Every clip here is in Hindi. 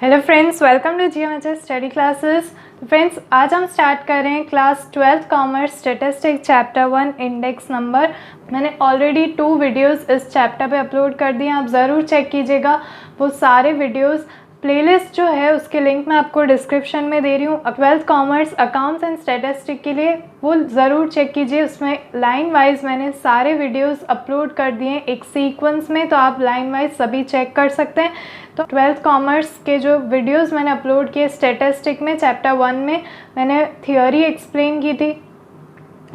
Hello friends, welcome to GMHS study classes. तो फ्रेंड्स, आज हम स्टार्ट कर रहे हैं class 12 commerce statistics chapter 1 index number. मैंने ऑलरेडी 2 वीडियोस इस चैप्टर पे अपलोड कर दिए, आप ज़रूर चेक कीजिएगा वो सारे वीडियोस। प्लेलिस्ट जो है उसके लिंक मैं आपको डिस्क्रिप्शन में दे रही हूँ। 12th commerce accounts and statistic के लिए वो ज़रूर चेक कीजिए, उसमें लाइन वाइज मैंने सारे वीडियोस अपलोड कर दिए हैं एक सीक्वेंस में, तो आप लाइन वाइज सभी चेक कर सकते हैं। तो 12th कॉमर्स के जो वीडियोस मैंने अपलोड किए स्टैटिस्टिक में चैप्टर 1 में मैंने थियोरी एक्सप्लेन की थी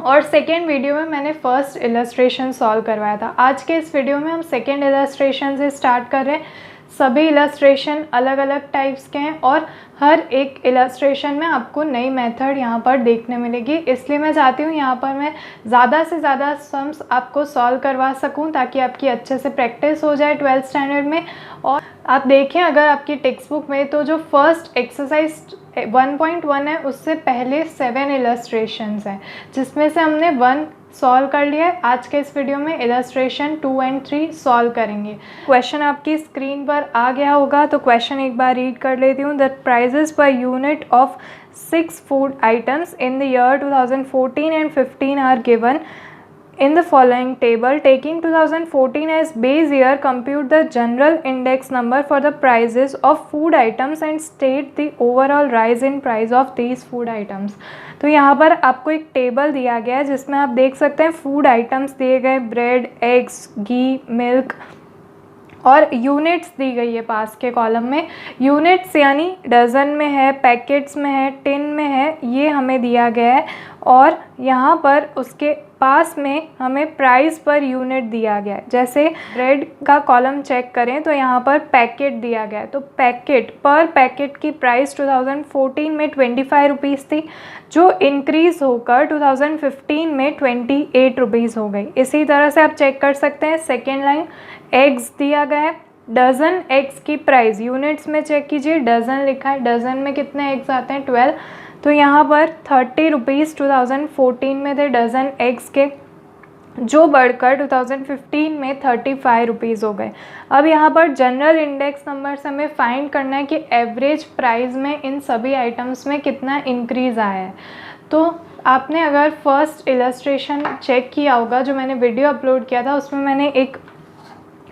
और सेकेंड वीडियो में मैंने फर्स्ट इलस्ट्रेशन सॉल्व करवाया था। आज के इस वीडियो में हम सेकेंड इलस्ट्रेशन से स्टार्ट कर रहे हैं। सभी इलस्ट्रेशन अलग अलग टाइप्स के हैं और हर एक इलस्ट्रेशन में आपको नई मेथड यहाँ पर देखने मिलेगी, इसलिए मैं चाहती हूँ यहाँ पर मैं ज़्यादा से ज़्यादा सम्स आपको सॉल्व करवा सकूँ ताकि आपकी अच्छे से प्रैक्टिस हो जाए 12th स्टैंडर्ड में। और आप देखें अगर आपकी टेक्स्ट बुक में तो जो फर्स्ट एक्सरसाइज 1.1 है उससे पहले 7 इलस्ट्रेशंस हैं, जिसमें से हमने 1 सॉल्व कर लिया है। आज के इस वीडियो में इलस्ट्रेशन 2 और 3 सॉल्व करेंगे। क्वेश्चन आपकी स्क्रीन पर आ गया होगा, तो क्वेश्चन एक बार रीड कर लेती हूँ। The prices per unit of 6 food items in the year 2014 and 15 are given in the following table. Taking 2014 as base year, compute the general index number for the prices of food items and state the overall rise in price of these food items. तो यहाँ पर आपको एक टेबल दिया गया है जिसमें आप देख सकते हैं फूड आइटम्स दिए गए, ब्रेड, एग्स, घी, मिल्क और यूनिट्स दी गई है पास के कॉलम में। यूनिट्स यानी डज़न में है, पैकेट्स में है, टिन में है, ये हमें दिया गया है। और यहाँ पर उसके पास में हमें प्राइस पर यूनिट दिया गया है। जैसे ब्रेड का कॉलम चेक करें तो यहाँ पर पैकेट दिया गया है, तो पैकेट पर पैकेट की प्राइस 2014 में 25 रुपीज़ थी, जो इंक्रीज़ होकर 2015 में 28 रुपीज़ हो गई। इसी तरह से आप चेक कर सकते हैं सेकेंड लाइन, एग्स दिया गया है, डज़न एग्स की प्राइस यूनिट्स में चेक कीजिए, डज़न लिखा है, डज़न में कितने एग्स आते हैं 12, तो यहाँ पर 30 रुपीज़ 2014 में थे डज़न एग्स के, जो बढ़कर 2015 में 35 रुपीज़ हो गए। अब यहाँ पर जनरल इंडेक्स नंबर से हमें फाइंड करना है कि एवरेज प्राइस में इन सभी आइटम्स में कितना इंक्रीज़ आया है। तो आपने अगर फर्स्ट इलस्ट्रेशन चेक किया होगा जो मैंने वीडियो अपलोड किया था, उसमें मैंने एक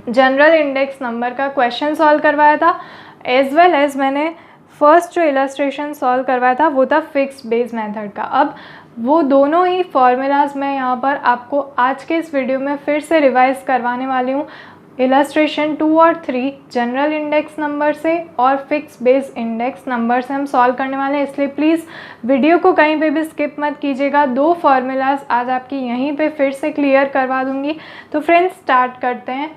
जनरल इंडेक्स नंबर का क्वेश्चन सॉल्व करवाया था, एज वेल एज मैंने फर्स्ट जो इलस्ट्रेशन सॉल्व करवाया था वो था फिक्स्ड बेस मेथड का। अब वो दोनों ही फॉर्मूलाज मैं यहाँ पर आपको आज के इस वीडियो में फिर से रिवाइज करवाने वाली हूँ। इलस्ट्रेशन 2 और 3 जनरल इंडेक्स नंबर से और फिक्स बेस इंडेक्स नंबर से हम सॉल्व करने वाले हैं, इसलिए प्लीज़ वीडियो को कहीं पे भी स्किप मत कीजिएगा। 2 फार्मूलाज आज आपकी यहीं पे फिर से क्लियर करवा दूँगी। तो फ्रेंड्स स्टार्ट करते हैं।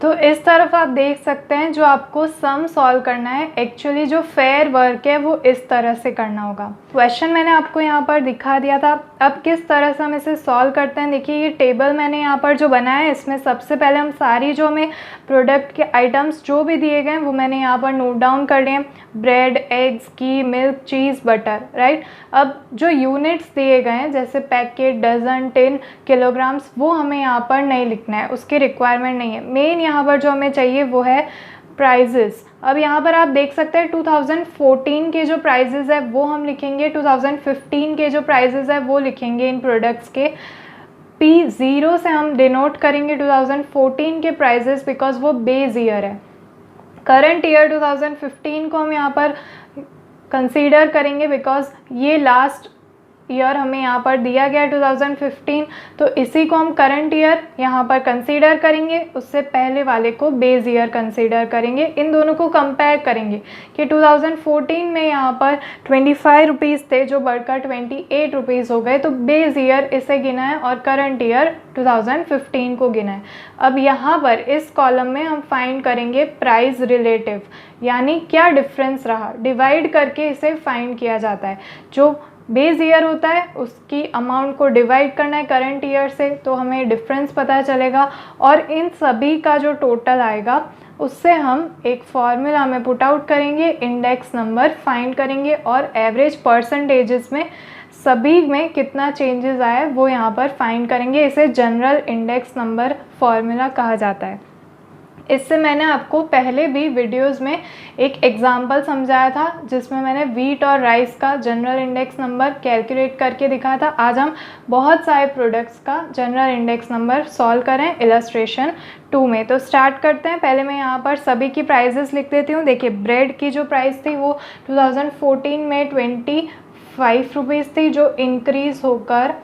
तो इस तरफ आप देख सकते हैं जो आपको सम सॉल्व करना है, एक्चुअली जो फेयर वर्क है वो इस तरह से करना होगा। क्वेश्चन मैंने आपको यहाँ पर दिखा दिया था, अब किस तरह से हम इसे सॉल्व करते हैं देखिए। ये टेबल मैंने यहाँ पर जो बनाया है इसमें सबसे पहले हम सारी जो हमें प्रोडक्ट के आइटम्स जो भी दिए गए हैं वो मैंने यहाँ पर नोट डाउन कर लिए, ब्रेड, एग्स, घी, मिल्क, चीज़, बटर, राइट। अब जो यूनिट्स दिए गए हैं जैसे पैकेट, डज़न, टिन, किलोग्राम्स, वो हमें यहाँ पर नहीं लिखना है, उसकी रिक्वायरमेंट नहीं है। मेन यहाँ पर जो हमें चाहिए वो है प्राइजेस। अब यहाँ पर आप देख सकते हैं 2014 के जो प्राइजेस है वो हम लिखेंगे, 2015 के जो प्राइजेस है वो लिखेंगे इन प्रोडक्ट्स के। P0 से हम डिनोट करेंगे 2014 के प्राइजेस बिकॉज वो बेस ईयर है। करंट ईयर 2015 को हम यहाँ पर कंसीडर करेंगे बिकॉज ये लास्ट ईयर हमें यहाँ पर दिया गया 2015, तो इसी को हम करंट ईयर यहाँ पर कंसीडर करेंगे, उससे पहले वाले को बेस ईयर कंसीडर करेंगे। इन दोनों को कंपेयर करेंगे कि 2014 में यहाँ पर 25 रुपीज़ थे जो बढ़कर 28 रुपीज़ हो गए, तो बेस ईयर इसे गिना है और करंट ईयर 2015 को गिना है। अब यहाँ पर इस कॉलम में हम फाइंड करेंगे प्राइस रिलेटिव, यानी क्या डिफरेंस रहा, डिवाइड करके इसे फाइंड किया जाता है। जो बेस ईयर होता है उसकी अमाउंट को डिवाइड करना है करंट ईयर से, तो हमें डिफरेंस पता चलेगा और इन सभी का जो टोटल आएगा उससे हम एक फॉर्मूला में पुट आउट करेंगे, इंडेक्स नंबर फाइंड करेंगे और एवरेज परसेंटेजेस में सभी में कितना चेंजेस आया है वो यहाँ पर फाइंड करेंगे। इसे जनरल इंडेक्स नंबर फॉर्मूला कहा जाता है। इससे मैंने आपको पहले भी वीडियोस में एक एग्जाम्पल समझाया था जिसमें मैंने वीट और राइस का जनरल इंडेक्स नंबर कैलकुलेट करके दिखाया था। आज हम बहुत सारे प्रोडक्ट्स का जनरल इंडेक्स नंबर सॉल्व करें इलस्ट्रेशन 2 में। तो स्टार्ट करते हैं। पहले मैं यहाँ पर सभी की प्राइजेस लिख देती हूँ। देखिए, ब्रेड की जो प्राइस थी वो 2014 में 25 रुपीज़ थी, जो इंक्रीज़ होकर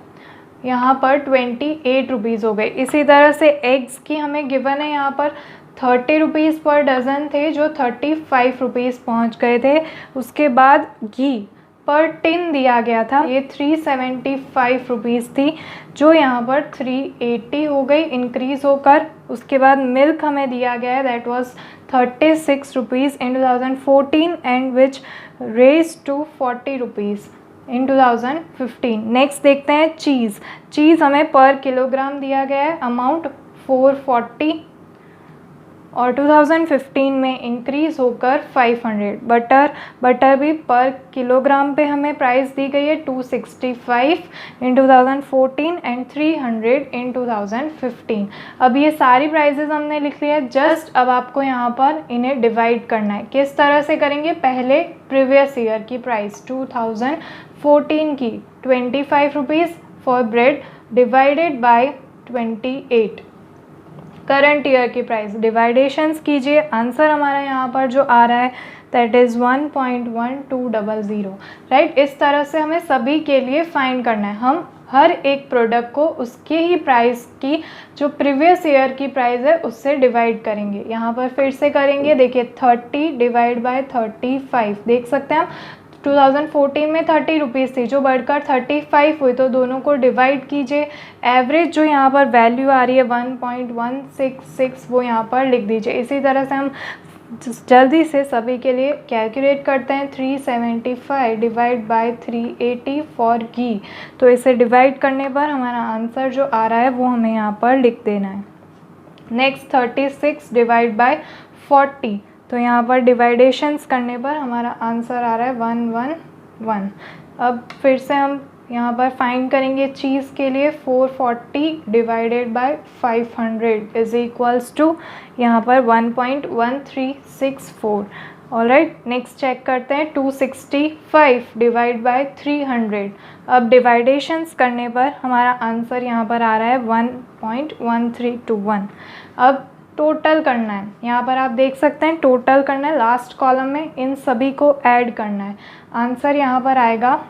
यहाँ पर 28 रुपीज़ हो गई। इसी तरह से एग्स की हमें गिवन है यहाँ पर 30 रुपीज़ पर डज़न थे, जो 35 रुपीज़ पहुँच गए थे। उसके बाद घी पर टिन दिया गया था, ये 375 रुपीज़ थी, जो यहाँ पर 380 हो गई इंक्रीज़ होकर। उसके बाद मिल्क हमें दिया गया है, that was 36 rupees in 2014 and which raise to 40 rupees in 2015। Next देखते हैं चीज़ हमें पर किलोग्राम दिया गया है, अमाउंट 440 और 2015 में इंक्रीज़ होकर 500। बटर भी पर किलोग्राम पे हमें प्राइस दी गई है 265 इन 2014 एंड 300 इन 2015। अब ये सारी प्राइसेस हमने लिख लिया है। जस्ट अब आपको यहाँ पर इन्हें डिवाइड करना है। किस तरह से करेंगे? पहले प्रीवियस ईयर की प्राइस 2014 की 25 rupees for bread divided by 28, current year की प्राइस डिवाइडेशंस कीजिए। आंसर हमारा यहाँ पर जो आ रहा है दैट इज़ 1.1200, राइट। इस तरह से हमें सभी के लिए फाइंड करना है। हम हर एक प्रोडक्ट को उसके ही प्राइस की जो प्रीवियस ईयर की प्राइस है उससे डिवाइड करेंगे। यहाँ पर फिर से करेंगे। देखिए, 30 डिवाइड बाय 35 देख सकते हैं हम। 2014 में 30 रुपीज़ थी, जो बढ़कर 35 हुई, तो दोनों को डिवाइड कीजिए। एवरेज जो यहाँ पर वैल्यू आ रही है 1.166, वो यहाँ पर लिख दीजिए। इसी तरह से हम जल्दी से सभी के लिए कैलकुलेट करते हैं। 375 डिवाइड बाय 380 फॉर घी, तो इसे डिवाइड करने पर हमारा आंसर जो आ रहा है वो हमें यहाँ पर लिख देना है। नेक्स्ट 36 डिवाइड बाय 40, तो यहाँ पर डिवाइडेशंस करने पर हमारा आंसर आ रहा है 111। अब फिर से हम यहाँ पर फाइंड करेंगे चीज़ के लिए। 440 divided by 500 is equals to यहाँ पर 1.1364। ऑलराइट, नेक्स्ट चेक करते हैं। 265 डिवाइड बाय 300। अब डिवाइडेशंस करने पर हमारा आंसर यहाँ पर आ रहा है 1.1321। अब टोटल करना है। यहाँ पर आप देख सकते हैं टोटल करना है। लास्ट कॉलम में इन सभी को ऐड करना है। आंसर यहाँ पर आएगा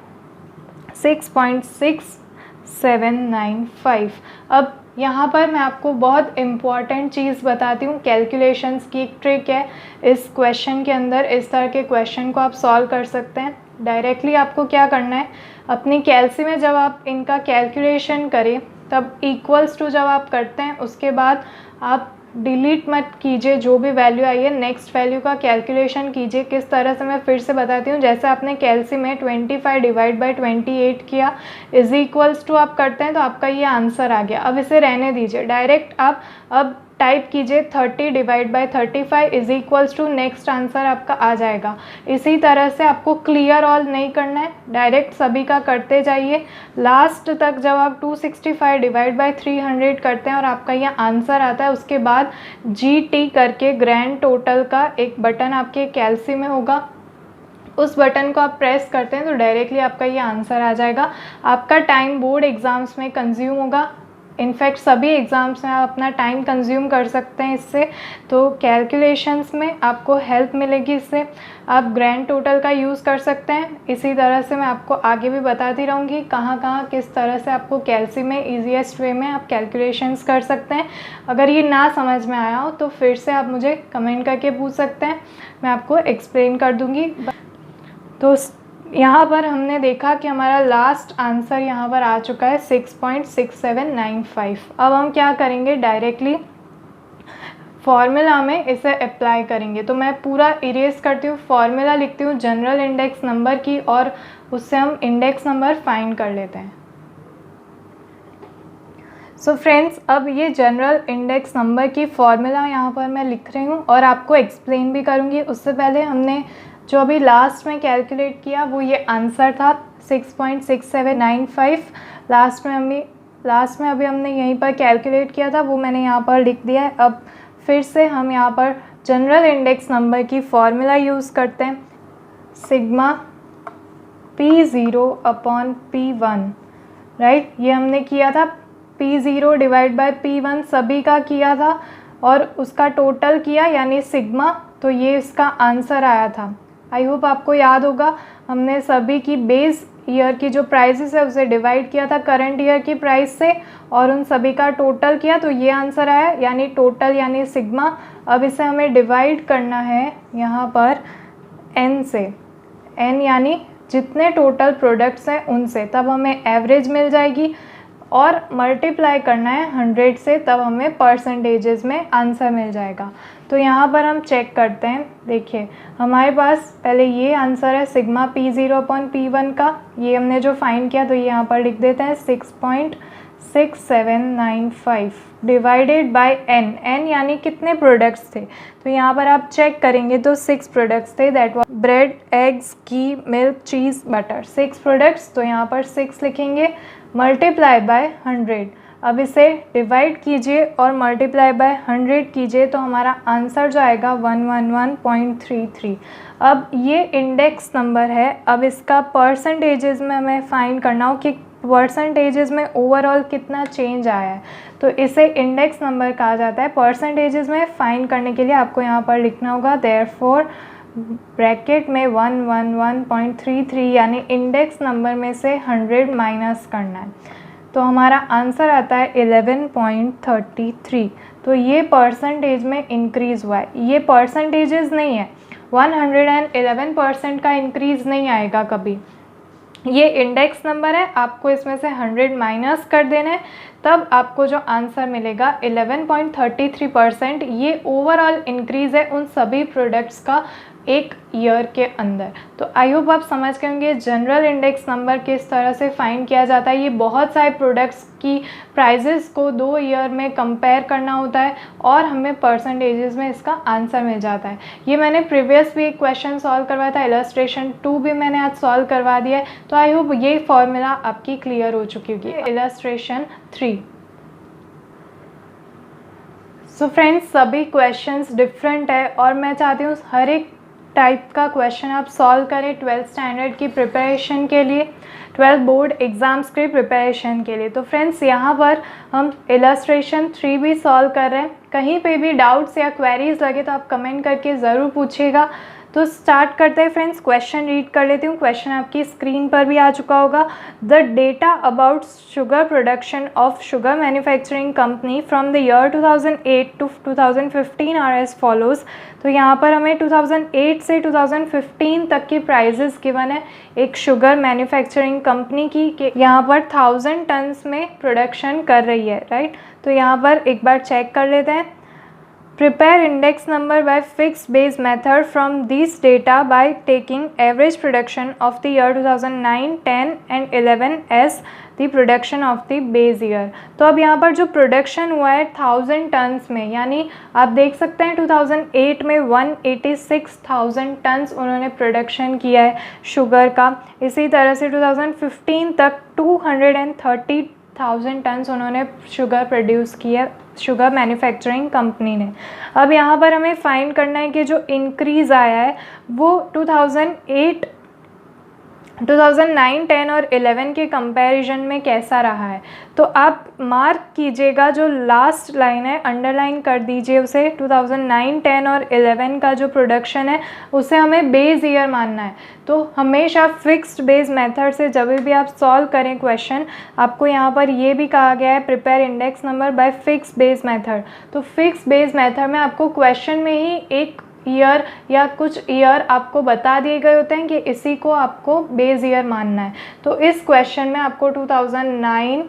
6.6795। अब यहाँ पर मैं आपको बहुत इम्पॉर्टेंट चीज़ बताती हूँ। कैलकुलेशंस की एक ट्रिक है इस क्वेश्चन के अंदर। इस तरह के क्वेश्चन को आप सॉल्व कर सकते हैं। डायरेक्टली आपको क्या करना है, अपनी कैलसी में जब आप इनका कैलकुलेशन करें तब इक्वल्स टू जब आप करते हैं उसके बाद आप डिलीट मत कीजिए। जो भी वैल्यू आई है नेक्स्ट वैल्यू का कैलकुलेशन कीजिए। किस तरह से मैं फिर से बताती हूँ। जैसे आपने कैलसी में 25 डिवाइड बाय 28 किया इज इक्वल्स टू आप करते हैं तो आपका ये आंसर आ गया। अब इसे रहने दीजिए। डायरेक्ट आप अब टाइप कीजिए 30 divide by 35 is equals to, next answer आपका आ जाएगा। इसी तरह से आपको क्लियर ऑल नहीं करना है, डायरेक्ट सभी का करते जाइए लास्ट तक। जब आप 265 डिवाइड बाय 300 करते हैं और आपका ये आंसर आता है, उसके बाद GT करके ग्रैंड टोटल का एक बटन आपके कैलसी में होगा। उस बटन को आप प्रेस करते हैं तो डायरेक्टली आपका ये आंसर आ जाएगा। आपका टाइम बोर्ड एग्ज़ाम्स में कंज्यूम होगा। इनफैक्ट सभी एग्ज़ाम्स में आप अपना टाइम कंज्यूम कर सकते हैं इससे, तो कैलकुलेशंस में आपको हेल्प मिलेगी इससे। आप ग्रैंड टोटल का यूज़ कर सकते हैं। इसी तरह से मैं आपको आगे भी बताती रहूँगी कहाँ कहाँ किस तरह से आपको कैलसी में ईजीएस्ट वे में आप कैलकुलेशंस कर सकते हैं। अगर ये ना समझ में आया हो तो फिर से आप मुझे कमेंट करके पूछ सकते हैं, मैं आपको एक्सप्लेन कर दूँगी। तो यहाँ पर हमने देखा कि हमारा लास्ट आंसर यहाँ पर आ चुका है 6.6795। अब हम क्या करेंगे, डायरेक्टली फॉर्मूला में इसे अप्लाई करेंगे। तो मैं पूरा इरेज करती हूँ, फॉर्मूला लिखती हूँ जनरल इंडेक्स नंबर की और उससे हम इंडेक्स नंबर फाइंड कर लेते हैं। सो फ्रेंड्स, अब ये जनरल इंडेक्स नंबर की फॉर्मूला यहाँ पर मैं लिख रही हूँ और आपको एक्सप्लेन भी करूँगी। उससे पहले हमने जो अभी लास्ट में कैलकुलेट किया वो ये आंसर था 6.6795। लास्ट में अभी हमने यहीं पर कैलकुलेट किया था, वो मैंने यहाँ पर लिख दिया है। अब फिर से हम यहाँ पर जनरल इंडेक्स नंबर की फॉर्मूला यूज़ करते हैं, sigma P0 upon P1, right. ये हमने किया था P0 डिवाइड बाय P1 सभी का किया था और उसका टोटल किया यानी सिग्मा, तो ये इसका आंसर आया था। आई होप आपको याद होगा, हमने सभी की बेस ईयर की जो प्राइसेस है उसे डिवाइड किया था करंट ईयर की प्राइस से और उन सभी का टोटल किया, तो ये आंसर आया यानी टोटल यानी सिग्मा। अब इसे हमें डिवाइड करना है यहाँ पर n से, n यानी जितने टोटल प्रोडक्ट्स हैं उनसे, तब हमें एवरेज मिल जाएगी और मल्टीप्लाई करना है 100 से, तब हमें परसेंटेजेस में आंसर मिल जाएगा। तो यहाँ पर हम चेक करते हैं, देखिए हमारे पास पहले ये आंसर है सिग्मा P0 अपॉन P1 का, ये हमने जो फाइंड किया तो ये यहाँ पर लिख देते हैं 6.6795 डिवाइडेड बाय n, n यानी कितने प्रोडक्ट्स थे, तो यहाँ पर आप चेक करेंगे तो 6 प्रोडक्ट्स थे, that was bread, eggs, ghee, milk, cheese, butter, 6 products, तो यहाँ पर 6 लिखेंगे, मल्टीप्लाई बाय 100। अब इसे डिवाइड कीजिए और मल्टीप्लाई बाय 100 कीजिए तो हमारा आंसर जो आएगा 111.33। अब ये इंडेक्स नंबर है, अब इसका परसेंटेजेस में हमें फाइंड करना हो कि परसेंटेजेस में ओवरऑल कितना चेंज आया है, तो इसे इंडेक्स नंबर कहा जाता है। परसेंटेजेस में फाइंड करने के लिए आपको यहाँ पर लिखना होगा देयरफॉर ब्रैकेट में 111.33 यानी इंडेक्स नंबर में से 100 माइनस करना है, तो हमारा आंसर आता है 11.33। तो ये परसेंटेज में इंक्रीज़ हुआ है, ये परसेंटेजेस नहीं है, 111% का इंक्रीज़ नहीं आएगा कभी, ये इंडेक्स नंबर है, आपको इसमें से 100 माइनस कर देना है, तब आपको जो आंसर मिलेगा 11.33%। ये ओवरऑल इंक्रीज़ है उन सभी प्रोडक्ट्स का एक ईयर के अंदर। तो आई होप आप समझ गए होंगे जनरल इंडेक्स नंबर किस तरह से फाइंड किया जाता है। ये बहुत सारे प्रोडक्ट्स की प्राइजेस को 2 ईयर में कंपेयर करना होता है और हमें परसेंटेजेस में इसका आंसर मिल जाता है। ये मैंने प्रीवियस भी एक क्वेश्चन सॉल्व करवाया था, इलस्ट्रेशन 2 भी मैंने आज सॉल्व करवा दिया है, तो आई होप ये फॉर्मूला आपकी क्लियर हो चुकी होगी। इलस्ट्रेशन 3। सो फ्रेंड्स, सभी क्वेश्चंस डिफरेंट है और मैं चाहती हूँ हर एक टाइप का क्वेश्चन आप सॉल्व करें 12th स्टैंडर्ड की प्रिपरेशन के लिए, 12 बोर्ड एग्ज़ाम्स के प्रिपरेशन के लिए। तो फ्रेंड्स, यहाँ पर हम इलस्ट्रेशन 3 भी सॉल्व कर रहे हैं। कहीं पे भी डाउट्स या क्वेरीज लगे तो आप कमेंट करके ज़रूर पूछिएगा। तो स्टार्ट करते हैं फ्रेंड्स, क्वेश्चन रीड कर लेती हूँ। क्वेश्चन आपकी स्क्रीन पर भी आ चुका होगा। The data about sugar production of sugar manufacturing company from the year 2008 to 2015 are as follows. तो यहाँ पर हमें 2008 से 2015 तक की प्राइजेस गिवन है एक शुगर मैन्युफैक्चरिंग कंपनी की, कि यहाँ पर 1000 टन्स में प्रोडक्शन कर रही है, राइट। तो यहाँ पर एक बार चेक कर लेते हैं। Prepare index number by fixed base method from these data by taking average production of the year 2009, 10 and 11 as the production of the base year। तो अब यहाँ पर जो प्रोडक्शन हुआ है 1000 टन्स में, यानी आप देख सकते हैं 2008 में 186,000 टन्स उन्होंने प्रोडक्शन किया है शुगर का। इसी तरह से 2015 तक 230,000 टन्स उन्होंने शुगर प्रोड्यूस किया, शुगर मैन्युफैक्चरिंग कंपनी ने। अब यहाँ पर हमें फाइंड करना है कि जो इंक्रीज़ आया है वो 2009, 10 और 11 के कंपैरिजन में कैसा रहा है। तो आप मार्क कीजिएगा, जो लास्ट लाइन है अंडरलाइन कर दीजिए उसे। 2009, 10 और 11 का जो प्रोडक्शन है उसे हमें बेस ईयर मानना है। तो हमेशा फिक्स्ड बेस मेथड से जब भी आप सॉल्व करें क्वेश्चन, आपको यहाँ पर ये भी कहा गया है prepare index number by fixed base method. तो फिक्स्ड बेस मेथड में आपको क्वेश्चन में ही एक ईयर या कुछ ईयर आपको बता दिए गए होते हैं कि इसी को आपको बेस ईयर मानना है। तो इस क्वेश्चन में आपको 2009,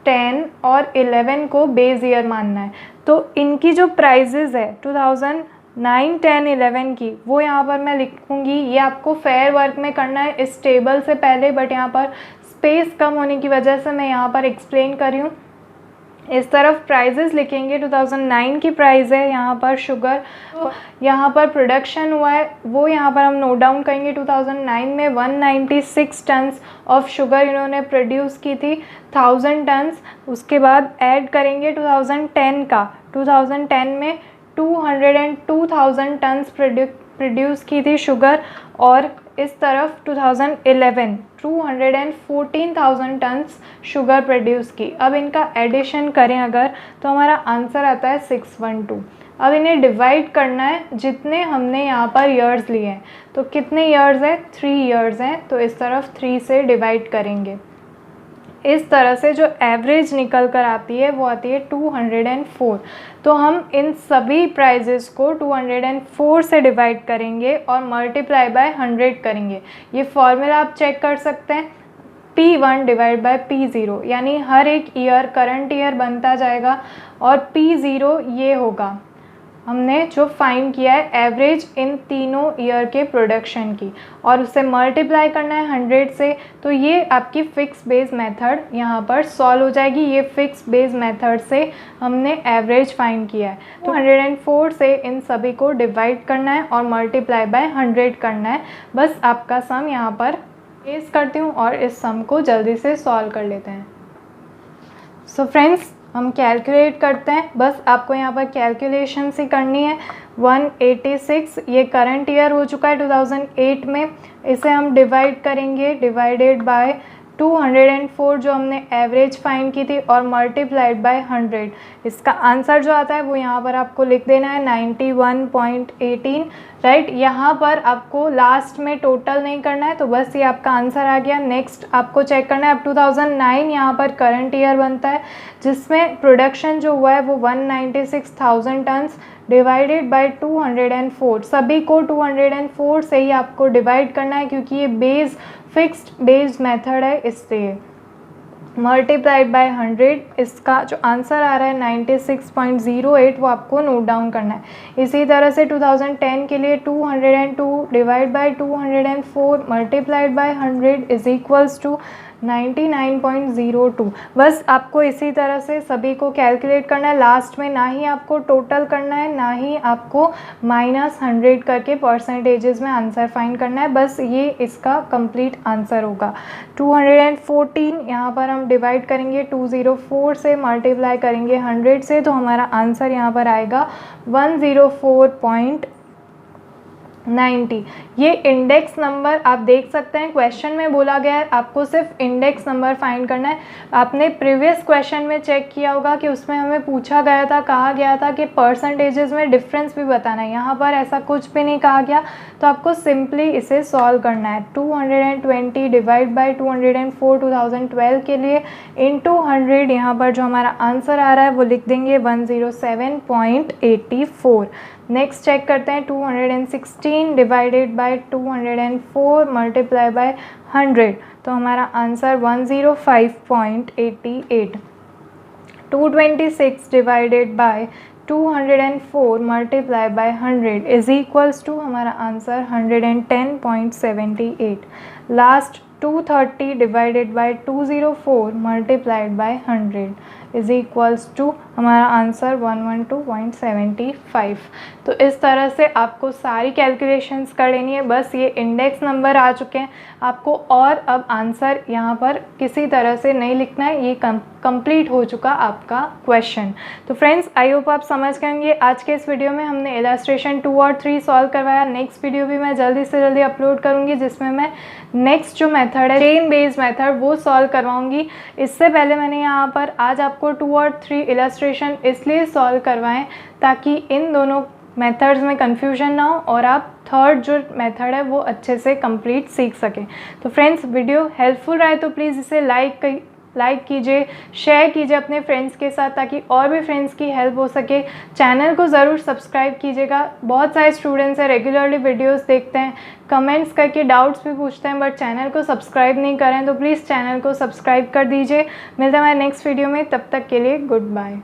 10 और 11 को बेस ईयर मानना है। तो इनकी जो प्राइजेज़ है 2009, 10, 11 की, वो यहाँ पर मैं लिखूँगी। ये आपको फेयर वर्क में करना है इस टेबल से पहले, बट यहाँ पर स्पेस कम होने की वजह से मैं यहाँ पर एक्सप्लेन कर रही हूँ। इस तरफ प्राइजेस लिखेंगे, 2009 की प्राइस है यहाँ पर शुगर, तो यहाँ पर प्रोडक्शन हुआ है वो यहाँ पर हम नोट डाउन करेंगे। 2009 में 196 टन्स ऑफ शुगर इन्होंने प्रोड्यूस की थी, 1000 टन्स। उसके बाद ऐड करेंगे 2010 का, 2010 में 202,000 टन्स प्रोड्यूस की थी शुगर, और इस तरफ 2011 214,000 टन्स शुगर प्रोड्यूस की। अब इनका एडिशन करें अगर, तो हमारा आंसर आता है 612। अब इन्हें डिवाइड करना है, जितने हमने यहाँ पर ईयर्स लिए हैं, तो कितने ईयर्स है, 3 ईयर्स हैं, तो इस तरफ 3 से डिवाइड करेंगे। इस तरह से जो एवरेज निकल कर आती है वो आती है 204। तो हम इन सभी प्राइजेस को 204 से डिवाइड करेंगे और मल्टीप्लाई बाय 100 करेंगे। ये फॉर्मूला आप चेक कर सकते हैं, P1 डिवाइड बाय P0, यानी हर एक ईयर करंट ईयर बनता जाएगा, और P0 ये होगा, हमने जो फाइंड किया है एवरेज इन तीनों ईयर के प्रोडक्शन की, और उससे मल्टीप्लाई करना है 100 से। तो ये आपकी फिक्स बेस मेथड यहाँ पर सॉल्व हो जाएगी। ये फिक्स बेस मेथड से हमने एवरेज फाइंड किया है। तो 104 से इन सभी को डिवाइड करना है और मल्टीप्लाई बाय 100 करना है। बस आपका सम यहाँ पर बेस करती हूँ और इस सम को जल्दी से सॉल्व कर लेते हैं। सो फ्रेंड्स, हम कैलकुलेट करते हैं। बस आपको यहाँ पर कैलकुलेशन ही करनी है। 186 ये करंट ईयर हो चुका है 2008 में, इसे हम डिवाइड करेंगे, डिवाइडेड बाय 204 जो हमने एवरेज फाइंड की थी, और मल्टीप्लाइड बाय 100। इसका आंसर जो आता है वो यहाँ पर आपको लिख देना है 91.18, राइट। यहाँ पर आपको लास्ट में टोटल नहीं करना है, तो बस ये आपका आंसर आ गया। नेक्स्ट आपको चेक करना है, अब 2009 यहाँ पर करंट ईयर बनता है, जिसमें प्रोडक्शन जो हुआ है वो 196,000 टन्स, डिवाइडेड बाय 204। सभी को 204 से ही आपको डिवाइड करना है, क्योंकि ये बेस फिक्स्ड बेस मेथड है, इसलिए मल्टीप्लाइड बाय 100। इसका जो आंसर आ रहा है 96.08, वो आपको नोट डाउन करना है। इसी तरह से 2010 के लिए 202 divide by 204 multiplied by 100 is equals to 99.02। बस आपको इसी तरह से सभी को कैलकुलेट करना है। लास्ट में ना ही आपको टोटल करना है, ना ही आपको -100 करके परसेंटेजेस में आंसर फाइंड करना है। बस ये इसका कंप्लीट आंसर होगा। 214 यहाँ पर हम डिवाइड करेंगे 204 से, मल्टीप्लाई करेंगे 100 से, तो हमारा आंसर यहाँ पर आएगा 104.90। ये इंडेक्स नंबर आप देख सकते हैं, क्वेश्चन में बोला गया है आपको सिर्फ इंडेक्स नंबर फाइंड करना है। आपने प्रीवियस क्वेश्चन में चेक किया होगा कि उसमें हमें पूछा गया था, कहा गया था कि परसेंटेजेस में डिफरेंस भी बताना है। यहाँ पर ऐसा कुछ भी नहीं कहा गया, तो आपको सिंपली इसे सॉल्व करना है। 220 डिवाइड बाई 204 2012 के लिए इंटू 100, यहाँ पर जो हमारा आंसर आ रहा है वो लिख देंगे 107.84। नेक्स्ट चेक करते हैं, 216 डिवाइडेड बाय 204 मल्टीप्लाई बाय 100, तो हमारा answer 105.88। 226 divided by 204 multiply by 100 is equals to हमारा answer 110.78। Last 230 divided by 204 multiplied by 100 is equals to हमारा आंसर 112.75। तो इस तरह से आपको सारी कैलकुलेशंस कर लेनी है। बस ये इंडेक्स नंबर आ चुके हैं आपको, और अब आंसर यहाँ पर किसी तरह से नहीं लिखना है। ये कंप्लीट हो चुका आपका क्वेश्चन। तो फ्रेंड्स, आई होप आप समझ गए होंगे। आज के इस वीडियो में हमने इलस्ट्रेशन 2 और 3 सॉल्व करवाया। नेक्स्ट वीडियो भी मैं जल्दी से जल्दी अपलोड करूँगी, जिसमें मैं नेक्स्ट जो मेथड है चेन बेस्ड मेथड वो सॉल्व करवाऊँगी। इससे पहले मैंने यहाँ पर आज आपको 2 और 3 इलस्ट्रेशन इसलिए सॉल्व करवाएं ताकि इन दोनों मेथड्स में कंफ्यूजन ना हो और आप थर्ड जो मेथड है वो अच्छे से कंप्लीट सीख सकें। तो फ्रेंड्स, वीडियो हेल्पफुल रहे तो प्लीज़ इसे लाइक कीजिए, शेयर कीजिए अपने फ्रेंड्स के साथ, ताकि और भी फ्रेंड्स की हेल्प हो सके। चैनल को ज़रूर सब्सक्राइब कीजिएगा। बहुत सारे स्टूडेंट्स हैं, रेगुलरली वीडियोस देखते हैं, कमेंट्स करके डाउट्स भी पूछते हैं, बट चैनल को सब्सक्राइब नहीं करें, तो प्लीज़ चैनल को सब्सक्राइब कर दीजिए। मिलते हैं हमारे नेक्स्ट वीडियो में, तब तक के लिए गुड बाय।